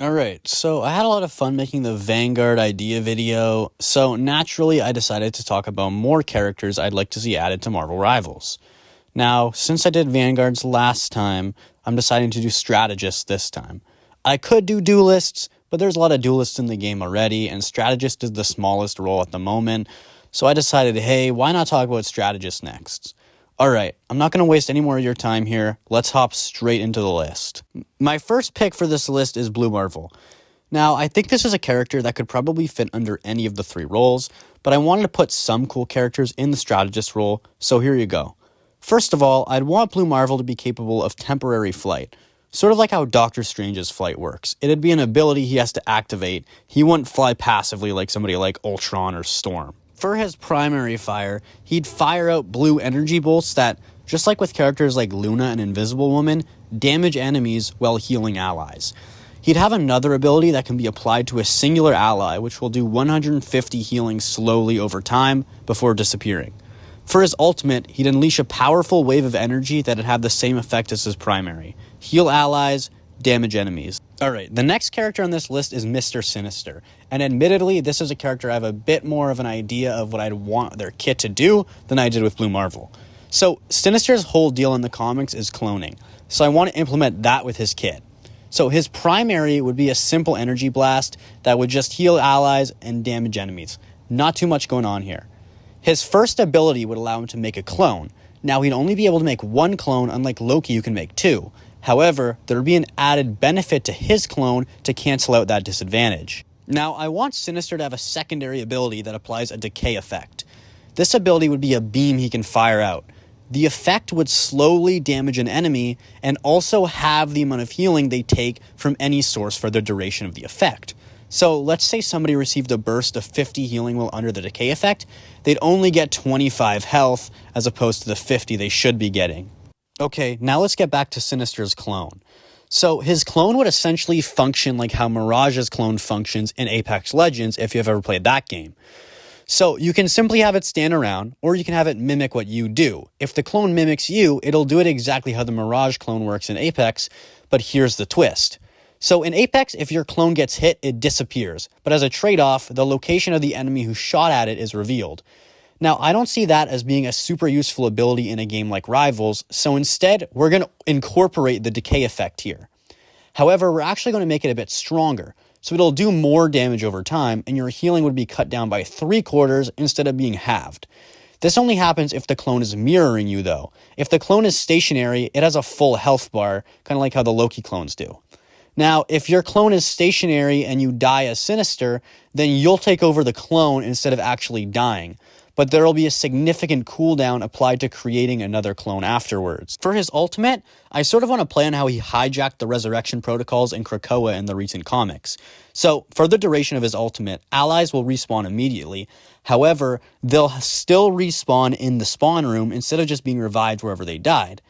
Alright, so I had a lot of fun making the Vanguard idea video, so naturally I decided to talk about more characters I'd like to see added to Marvel Rivals. Now, since I did Vanguards last time, I'm deciding to do Strategists this time. I could do Duelists, but there's a lot of Duelists in the game already, and Strategist is the smallest role at the moment, so I decided, hey, why not talk about Strategists next? Alright, I'm not going to waste any more of your time here. Let's hop straight into the list. My first pick for this list is Blue Marvel. Now, I think this is a character that could probably fit under any of the three roles, but I wanted to put some cool characters in the strategist role, so here you go. First of all, I'd want Blue Marvel to be capable of temporary flight, sort of like how Doctor Strange's flight works. It'd be an ability he has to activate. He wouldn't fly passively like somebody like Ultron or Storm. For his primary fire, he'd fire out blue energy bolts that, just like with characters like Luna and Invisible Woman, damage enemies while healing allies. He'd have another ability that can be applied to a singular ally, which will do 150 healing slowly over time before disappearing. For his ultimate, he'd unleash a powerful wave of energy that'd have the same effect as his primary. Heal allies, damage enemies. Alright, the next character on this list is Mr. Sinister, and admittedly, this is a character I have a bit more of an idea of what I'd want their kit to do than I did with Blue Marvel. So, Sinister's whole deal in the comics is cloning, so I want to implement that with his kit. So his primary would be a simple energy blast that would just heal allies and damage enemies. Not too much going on here. His first ability would allow him to make a clone. Now, he'd only be able to make one clone, unlike Loki who can make two. However, there would be an added benefit to his clone to cancel out that disadvantage. Now, I want Sinister to have a secondary ability that applies a decay effect. This ability would be a beam he can fire out. The effect would slowly damage an enemy and also have the amount of healing they take from any source for the duration of the effect. So let's say somebody received a burst of 50 healing while under the decay effect, they'd only get 25 health as opposed to the 50 they should be getting. Okay, now let's get back to Sinister's clone. So his clone would essentially function like how Mirage's clone functions in Apex Legends if you've ever played that game. So you can simply have it stand around, or you can have it mimic what you do. If the clone mimics you, it'll do it exactly how the Mirage clone works in Apex, but here's the twist. So in Apex, if your clone gets hit, it disappears, but as a trade-off, the location of the enemy who shot at it is revealed. Now, I don't see that as being a super useful ability in a game like Rivals, so instead, we're going to incorporate the decay effect here. However, we're actually going to make it a bit stronger, so it'll do more damage over time, and your healing would be cut down by 3/4 instead of being halved. This only happens if the clone is mirroring you, though. If the clone is stationary, it has a full health bar, kind of like how the Loki clones do. Now, if your clone is stationary and you die as Sinister, then you'll take over the clone instead of actually dying. But there will be a significant cooldown applied to creating another clone afterwards. For his ultimate, I sort of want to play on how he hijacked the resurrection protocols in Krakoa in the recent comics. So, for the duration of his ultimate, allies will respawn immediately. However, they'll still respawn in the spawn room instead of just being revived wherever they died.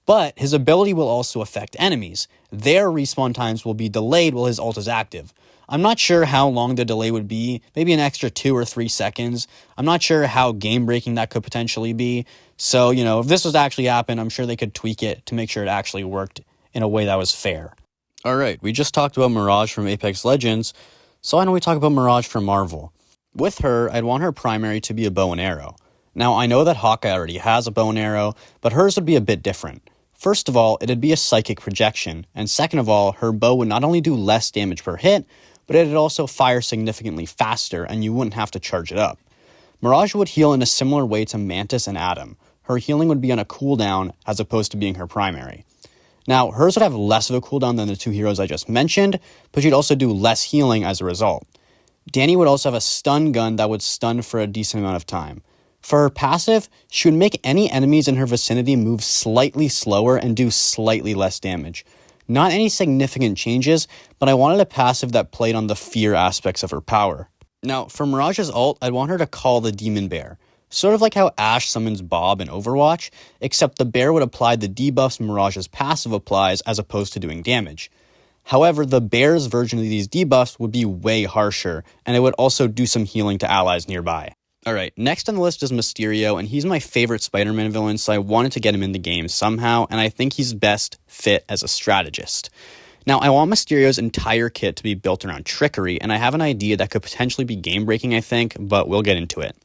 But his ability will also affect enemies. Their respawn times will be delayed while his ult is active. I'm not sure how long the delay would be, maybe an extra 2 or 3 seconds. I'm not sure how game-breaking that could potentially be. So, if this was to actually happen, I'm sure they could tweak it to make sure it actually worked in a way that was fair. Alright, we just talked about Mirage from Apex Legends, so why don't we talk about Mirage from Marvel? With her, I'd want her primary to be a bow and arrow. Now, I know that Hawkeye already has a bow and arrow, but hers would be a bit different. First of all, it'd be a psychic projection, and second of all, her bow would not only do less damage per hit, but it'd also fire significantly faster, and you wouldn't have to charge it up. Mirage would heal in a similar way to Mantis and Atom. Her healing would be on a cooldown as opposed to being her primary. Now, hers would have less of a cooldown than the two heroes I just mentioned, but she'd also do less healing as a result. Danny would also have a stun gun that would stun for a decent amount of time. For her passive, she would make any enemies in her vicinity move slightly slower and do slightly less damage. Not any significant changes, but I wanted a passive that played on the fear aspects of her power. Now, for Mirage's ult, I'd want her to call the Demon Bear. Sort of like how Ashe summons Bob in Overwatch, except the bear would apply the debuffs Mirage's passive applies as opposed to doing damage. However, the bear's version of these debuffs would be way harsher, and it would also do some healing to allies nearby. Alright, next on the list is Mysterio, and he's my favorite Spider-Man villain, so I wanted to get him in the game somehow, and I think he's best fit as a strategist. Now, I want Mysterio's entire kit to be built around trickery, and I have an idea that could potentially be game-breaking, I think, but we'll get into it.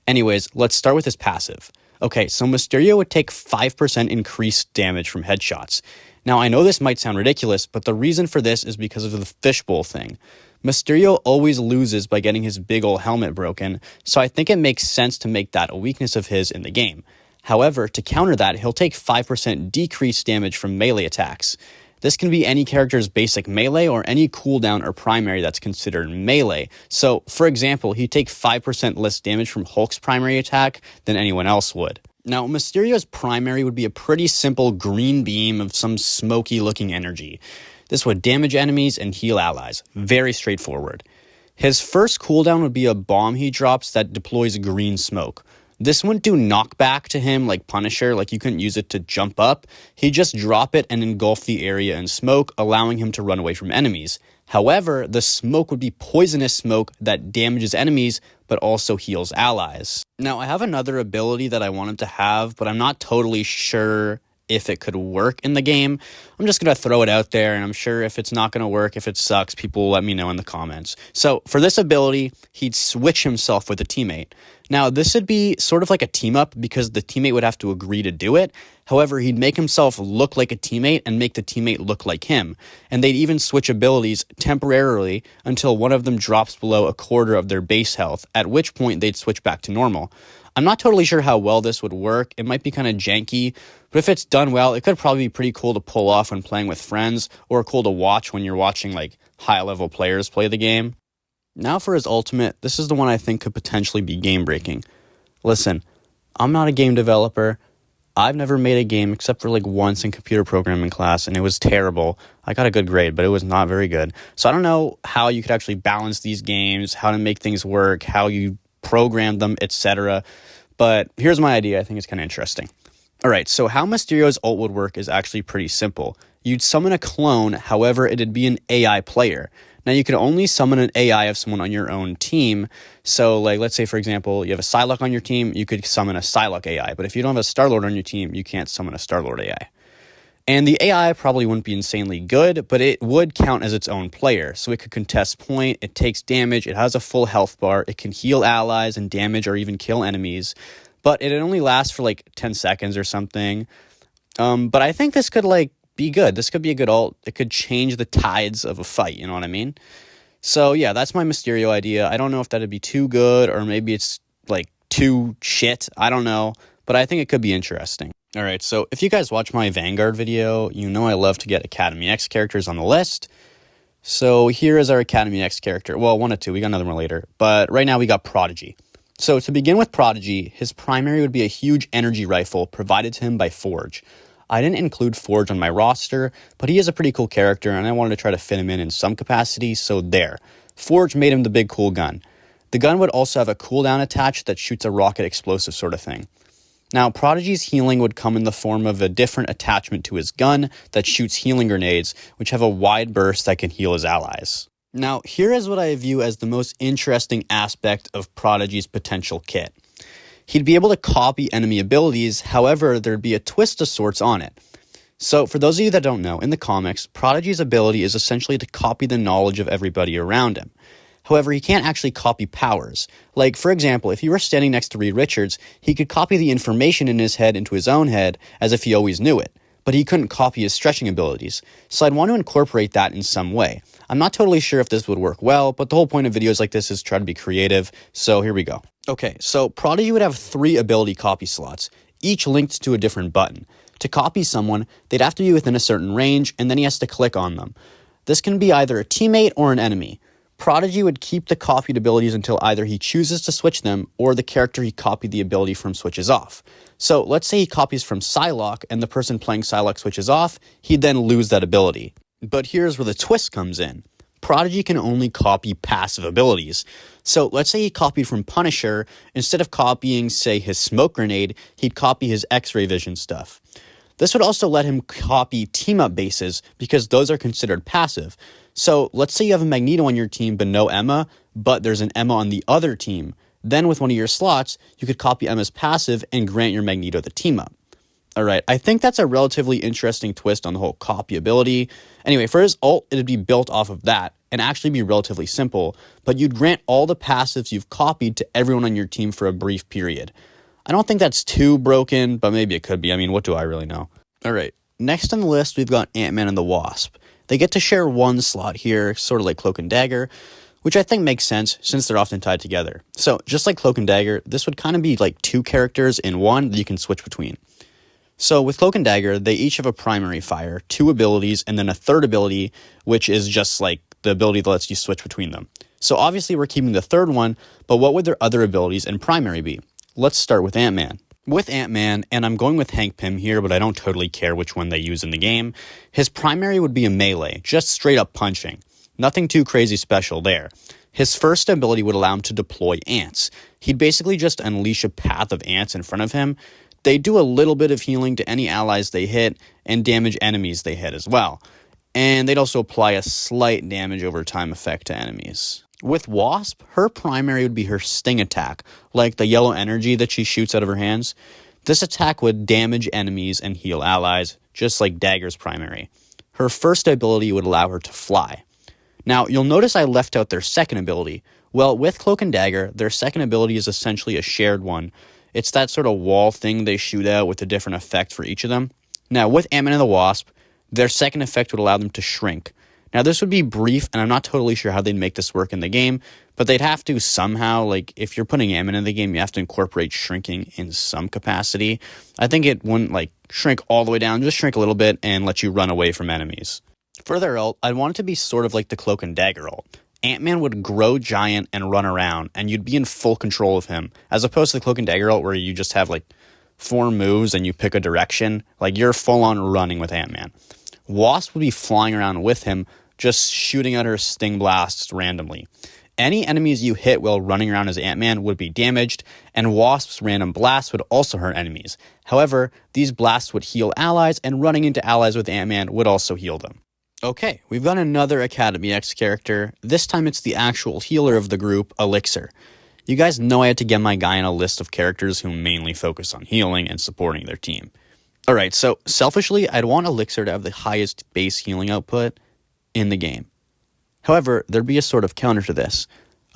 Anyways, let's start with his passive. Okay, so Mysterio would take 5% increased damage from headshots. Now, I know this might sound ridiculous, but the reason for this is because of the fishbowl thing. Mysterio always loses by getting his big ol' helmet broken, so I think it makes sense to make that a weakness of his in the game. However, to counter that, he'll take 5% decreased damage from melee attacks. This can be any character's basic melee or any cooldown or primary that's considered melee. So, for example, he'd take 5% less damage from Hulk's primary attack than anyone else would. Now, Mysterio's primary would be a pretty simple green beam of some smoky-looking energy. This would damage enemies and heal allies. Very straightforward. His first cooldown would be a bomb he drops that deploys green smoke. This wouldn't do knockback to him like Punisher, like you couldn't use it to jump up. He'd just drop it and engulf the area in smoke, allowing him to run away from enemies. However, the smoke would be poisonous smoke that damages enemies, but also heals allies. Now, I have another ability that I want him to have, but I'm not totally sure if it could work in the game. I'm just going to throw it out there, and I'm sure if it's not going to work, if it sucks, people will let me know in the comments. So, for this ability, he'd switch himself with a teammate. Now, this would be sort of like a team-up because the teammate would have to agree to do it. However, he'd make himself look like a teammate and make the teammate look like him. And they'd even switch abilities temporarily until one of them drops below a quarter of their base health, at which point they'd switch back to normal. I'm not totally sure how well this would work. It might be kind of janky, but if it's done well, it could probably be pretty cool to pull off when playing with friends, or cool to watch when you're watching like high-level players play the game. Now for his ultimate, this is the one I think could potentially be game-breaking. Listen, I'm not a game developer. I've never made a game except for like once in computer programming class, and it was terrible. I got a good grade, but it was not very good. So I don't know how you could actually balance these games, how to make things work, how you program them, etc. But here's my idea. I think it's kind of interesting. All right, so how Mysterio's ult would work is actually pretty simple. You'd summon a clone, however, it'd be an AI player. Now, you can only summon an AI of someone on your own team. So, like, let's say, for example, you have a Psylocke on your team, you could summon a Psylocke AI. But if you don't have a Star-Lord on your team, you can't summon a Star-Lord AI. And the AI probably wouldn't be insanely good, but it would count as its own player. So it could contest point, it takes damage, it has a full health bar, it can heal allies and damage or even kill enemies. But it only lasts for like 10 seconds or something. But I think this could like be good. This could be a good ult. It could change the tides of a fight, you know what I mean? So yeah, that's my Mysterio idea. I don't know if that'd be too good or maybe it's like too shit. I don't know, but I think it could be interesting. All right, so if you guys watch my Vanguard video, you know I love to get Academy X characters on the list. So here is our Academy X character. Well, one or two. We got another one later. But right now we got Prodigy. So to begin with Prodigy, his primary would be a huge energy rifle provided to him by Forge. I didn't include Forge on my roster, but he is a pretty cool character, and I wanted to try to fit him in some capacity, so there. Forge made him the big cool gun. The gun would also have a cooldown attached that shoots a rocket explosive sort of thing. Now, Prodigy's healing would come in the form of a different attachment to his gun that shoots healing grenades, which have a wide burst that can heal his allies. Now, here is what I view as the most interesting aspect of Prodigy's potential kit. He'd be able to copy enemy abilities, however, there'd be a twist of sorts on it. So, for those of you that don't know, in the comics, Prodigy's ability is essentially to copy the knowledge of everybody around him. However, he can't actually copy powers. Like, for example, if you were standing next to Reed Richards, he could copy the information in his head into his own head as if he always knew it. But he couldn't copy his stretching abilities. So I'd want to incorporate that in some way. I'm not totally sure if this would work well, but the whole point of videos like this is try to be creative. So here we go. Okay, so Prodigy would have 3 ability copy slots, each linked to a different button. To copy someone, they'd have to be within a certain range, and then he has to click on them. This can be either a teammate or an enemy. Prodigy would keep the copied abilities until either he chooses to switch them or the character he copied the ability from switches off. So let's say he copies from Psylocke and the person playing Psylocke switches off, he'd then lose that ability. But here's where the twist comes in. Prodigy can only copy passive abilities. So let's say he copied from Punisher, instead of copying, say, his smoke grenade, he'd copy his X-ray vision stuff. This would also let him copy team-up bases because those are considered passive. So let's say you have a Magneto on your team but no Emma, but there's an Emma on the other team. Then with one of your slots, you could copy Emma's passive and grant your Magneto the team-up. Alright, I think that's a relatively interesting twist on the whole copy ability. Anyway, for his ult, it'd be built off of that, and actually be relatively simple, but you'd grant all the passives you've copied to everyone on your team for a brief period. I don't think that's too broken, but maybe it could be. I mean, what do I really know? Alright, next on the list, we've got Ant-Man and the Wasp. They get to share one slot here, sort of like Cloak and Dagger, which I think makes sense since they're often tied together. So, just like Cloak and Dagger, this would kind of be like two characters in one that you can switch between. So, with Cloak and Dagger, they each have a primary fire, two abilities, and then a third ability, which is just like the ability that lets you switch between them. So, obviously, we're keeping the third one, but what would their other abilities and primary be? Let's start with Ant-Man. With Ant-Man, and I'm going with Hank Pym here, but I don't totally care which one they use in the game, his primary would be a melee, just straight up punching. Nothing too crazy special there. His first ability would allow him to deploy ants. He'd basically just unleash a path of ants in front of him. They do a little bit of healing to any allies they hit and damage enemies they hit as well. And they'd also apply a slight damage over time effect to enemies. With Wasp, her primary would be her sting attack, like the yellow energy that she shoots out of her hands. This attack would damage enemies and heal allies, just like Dagger's primary. Her first ability would allow her to fly. Now, you'll notice I left out their second ability. Well, with Cloak and Dagger, their second ability is essentially a shared one. It's that sort of wall thing they shoot out with a different effect for each of them. Now, with Ant-Man and the Wasp, their second effect would allow them to shrink. Now, this would be brief, and I'm not totally sure how they'd make this work in the game, but they'd have to somehow, like, if you're putting Ant-Man in the game, you have to incorporate shrinking in some capacity. I think it wouldn't, like, shrink all the way down, just shrink a little bit and let you run away from enemies. For their ult, I'd want it to be sort of like the Cloak and Dagger ult. Ant-Man would grow giant and run around, and you'd be in full control of him, as opposed to the Cloak and Dagger ult where you just have, like, 4 moves and you pick a direction. Like, you're full-on running with Ant-Man. Wasp would be flying around with him, just shooting out her sting blasts randomly. Any enemies you hit while running around as Ant-Man would be damaged, and Wasp's random blasts would also hurt enemies. However, these blasts would heal allies, and running into allies with Ant-Man would also heal them. Okay, we've got another Academy X character. This time it's the actual healer of the group, Elixir. You guys know I had to get my guy on a list of characters who mainly focus on healing and supporting their team. Alright, so selfishly, I'd want Elixir to have the highest base healing output in the game. However, there'd be a sort of counter to this.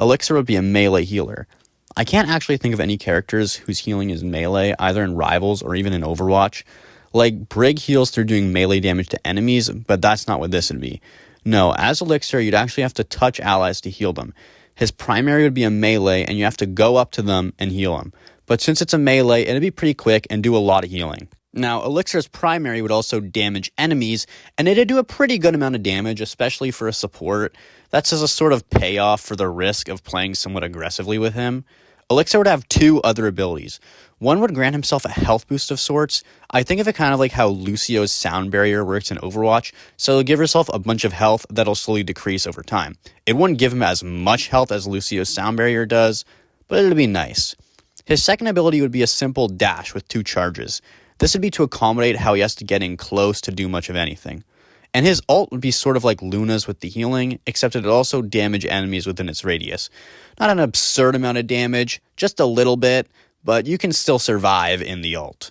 Elixir would be a melee healer. I can't actually think of any characters whose healing is melee, either in Rivals or even in Overwatch. Like, Brig heals through doing melee damage to enemies, but that's not what this would be. No, as Elixir, you'd actually have to touch allies to heal them. His primary would be a melee, and you have to go up to them and heal them. But since it's a melee, it'd be pretty quick and do a lot of healing. Now, Elixir's primary would also damage enemies, and it'd do a pretty good amount of damage, especially for a support. That's as a sort of payoff for the risk of playing somewhat aggressively with him. Elixir would have 2 other abilities. One would grant himself a health boost of sorts. I think of it kind of like how Lucio's sound barrier works in Overwatch, so he'll give herself a bunch of health that'll slowly decrease over time. It wouldn't give him as much health as Lucio's sound barrier does, but it'd be nice. His second ability would be a simple dash with 2 charges. This would be to accommodate how he has to get in close to do much of anything. And his ult would be sort of like Luna's with the healing, except it would also damage enemies within its radius. Not an absurd amount of damage, just a little bit, but you can still survive in the ult.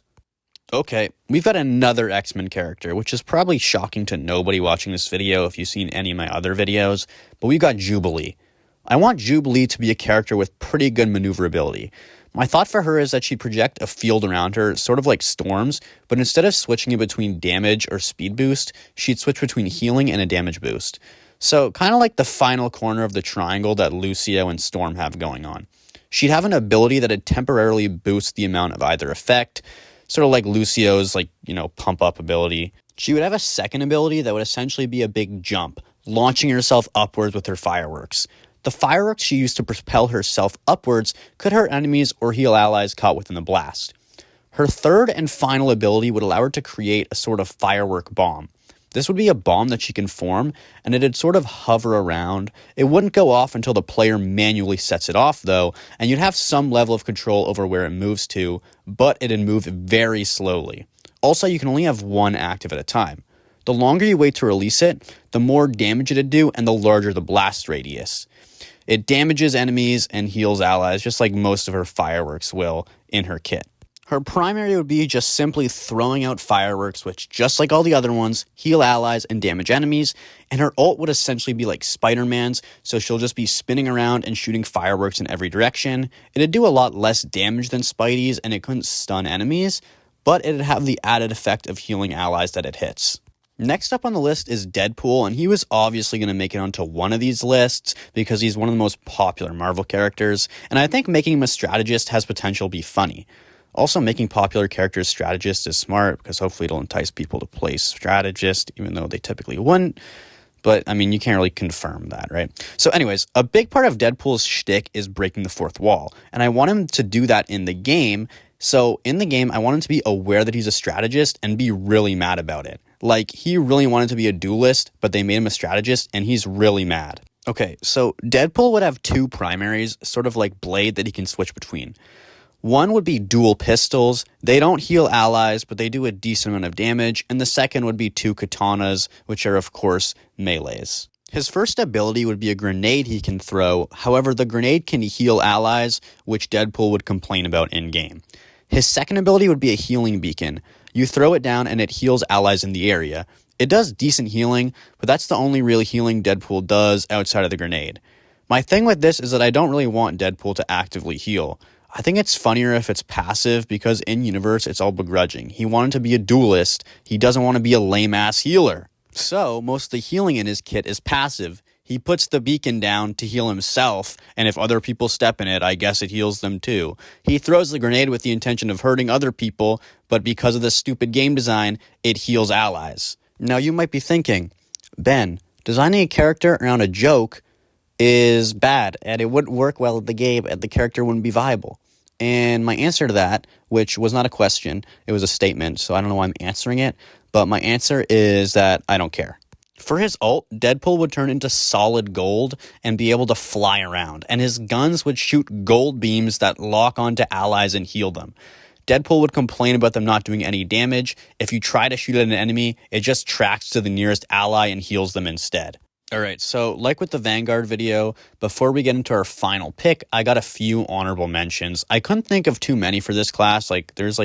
Okay, we've got another X-Men character, which is probably shocking to nobody watching this video if you've seen any of my other videos, but we've got Jubilee. I want Jubilee to be a character with pretty good maneuverability. My thought for her is that she'd project a field around her, sort of like Storm's, but instead of switching it between damage or speed boost, she'd switch between healing and a damage boost. So, kind of like the final corner of the triangle that Lucio and Storm have going on. She'd have an ability that'd temporarily boost the amount of either effect, sort of like Lucio's, pump up ability. She would have a second ability that would essentially be a big jump, launching herself upwards with her fireworks. The fireworks she used to propel herself upwards could hurt enemies or heal allies caught within the blast. Her third and final ability would allow her to create a sort of firework bomb. This would be a bomb that she can form, and it'd sort of hover around. It wouldn't go off until the player manually sets it off, though, and you'd have some level of control over where it moves to, but it'd move very slowly. Also, you can only have one active at a time. The longer you wait to release it, the more damage it'd do, and the larger the blast radius. It damages enemies and heals allies, just like most of her fireworks will in her kit. Her primary would be just simply throwing out fireworks, which, just like all the other ones, heal allies and damage enemies, and her ult would essentially be like Spider-Man's, so she'll just be spinning around and shooting fireworks in every direction. It'd do a lot less damage than Spidey's, and it couldn't stun enemies, but it'd have the added effect of healing allies that it hits. Next up on the list is Deadpool, and he was obviously going to make it onto one of these lists because he's one of the most popular Marvel characters, and I think making him a strategist has potential to be funny. Also, making popular characters strategists is smart because hopefully it'll entice people to play strategist, even though they typically wouldn't. But, I mean, you can't really confirm that, right? So anyways, a big part of Deadpool's shtick is breaking the fourth wall, and I want him to do that in the game. So in the game, I want him to be aware that he's a strategist and be really mad about it. Like, he really wanted to be a duelist, but they made him a strategist, and he's really mad. Okay, so Deadpool would have two primaries, sort of like Blade, that he can switch between. One would be dual pistols. They don't heal allies, but they do a decent amount of damage. And the second would be two katanas, which are, of course, melees. His first ability would be a grenade he can throw. However, the grenade can heal allies, which Deadpool would complain about in-game. His second ability would be a healing beacon. You throw it down and it heals allies in the area. It does decent healing, but that's the only real healing Deadpool does outside of the grenade. My thing with this is that I don't really want Deadpool to actively heal. I think it's funnier if it's passive because in-universe it's all begrudging. He wanted to be a duelist. He doesn't want to be a lame-ass healer. So most of the healing in his kit is passive. He puts the beacon down to heal himself, and if other people step in it, I guess it heals them too. He throws the grenade with the intention of hurting other people, but because of the stupid game design, it heals allies. Now you might be thinking, Ben, designing a character around a joke is bad, and it wouldn't work well in the game, and the character wouldn't be viable. And my answer to that, which was not a question, it was a statement, so I don't know why I'm answering it, but my answer is that I don't care. For his ult, Deadpool would turn into solid gold and be able to fly around, and his guns would shoot gold beams that lock onto allies and heal them. Deadpool would complain about them not doing any damage. If you try to shoot at an enemy, it just tracks to the nearest ally and heals them instead. Alright, so like with the Vanguard video, before we get into our final pick, I got a few honorable mentions. I couldn't think of too many for this class. There's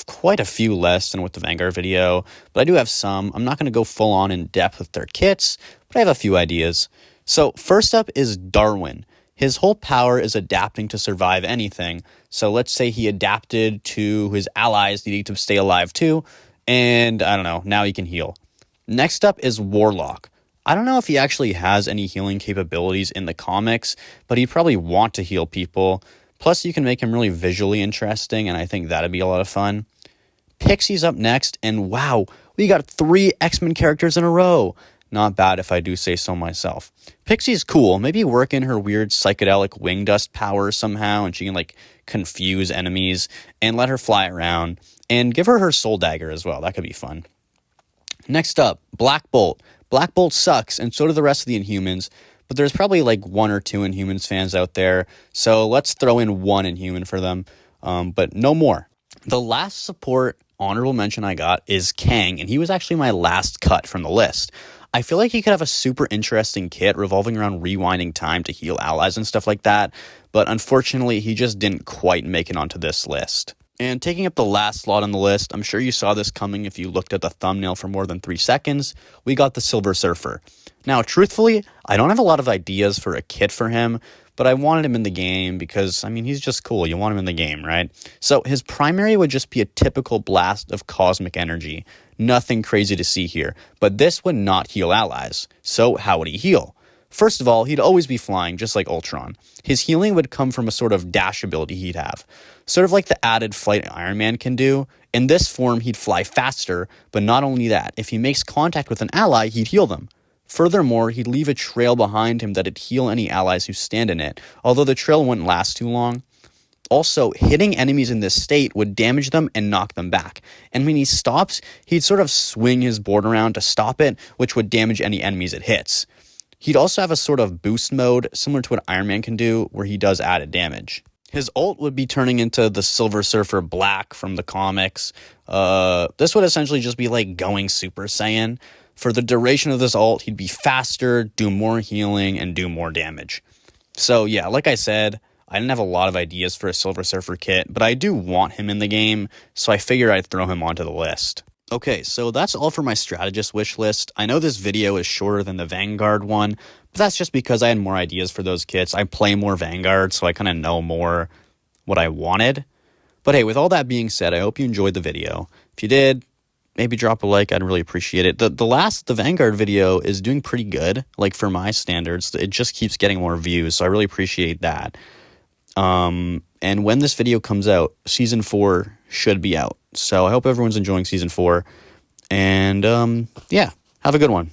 quite a few less than with the Vanguard video, but I do have some. I'm not going to go full on in depth with their kits, but I have a few ideas. So first up is Darwin. His whole power is adapting to survive anything. So let's say he adapted to his allies needing to stay alive too, and I don't know, now he can heal. Next up is Warlock. I don't know if he actually has any healing capabilities in the comics, but he'd probably want to heal people. Plus, you can make him really visually interesting, and I think that'd be a lot of fun. Pixie's up next, and wow, we got 3 X-Men characters in a row. Not bad if I do say so myself. Pixie's cool. Maybe work in her weird psychedelic wing dust power somehow, and she can, confuse enemies, and let her fly around. And give her soul dagger as well. That could be fun. Next up, Black Bolt. Black Bolt sucks, and so do the rest of the Inhumans, but there's probably 1 or 2 Inhumans fans out there, so let's throw in 1 Inhuman for them, but no more. The last support honorable mention I got is Kang, and he was actually my last cut from the list. I feel like he could have a super interesting kit revolving around rewinding time to heal allies and stuff like that, but unfortunately he just didn't quite make it onto this list. And taking up the last slot on the list, I'm sure you saw this coming if you looked at the thumbnail for more than 3 seconds, we got the Silver Surfer. Now, truthfully, I don't have a lot of ideas for a kit for him, but I wanted him in the game because, he's just cool. You want him in the game, right? So his primary would just be a typical blast of cosmic energy. Nothing crazy to see here, but this would not heal allies. So how would he heal? First of all, he'd always be flying, just like Ultron. His healing would come from a sort of dash ability he'd have. Sort of like the added flight Iron Man can do. In this form, he'd fly faster, but not only that, if he makes contact with an ally, he'd heal them. Furthermore, he'd leave a trail behind him that'd heal any allies who stand in it, although the trail wouldn't last too long. Also, hitting enemies in this state would damage them and knock them back. And when he stops, he'd sort of swing his board around to stop it, which would damage any enemies it hits. He'd also have a sort of boost mode, similar to what Iron Man can do, where he does added damage. His ult would be turning into the Silver Surfer Black from the comics. This would essentially just be like going Super Saiyan. For the duration of this ult, he'd be faster, do more healing, and do more damage. So yeah, like I said, I didn't have a lot of ideas for a Silver Surfer kit, but I do want him in the game, so I figured I'd throw him onto the list. Okay, so that's all for my strategist wish list. I know this video is shorter than the Vanguard one, but that's just because I had more ideas for those kits. I play more Vanguard, so I kind of know more what I wanted. But hey, with all that being said, I hope you enjoyed the video. If you did, maybe drop a like. I'd really appreciate it. The Vanguard video is doing pretty good, like for my standards. It just keeps getting more views, so I really appreciate that. And when this video comes out, Season 4 should be out. So I hope everyone's enjoying Season 4. And yeah, have a good one.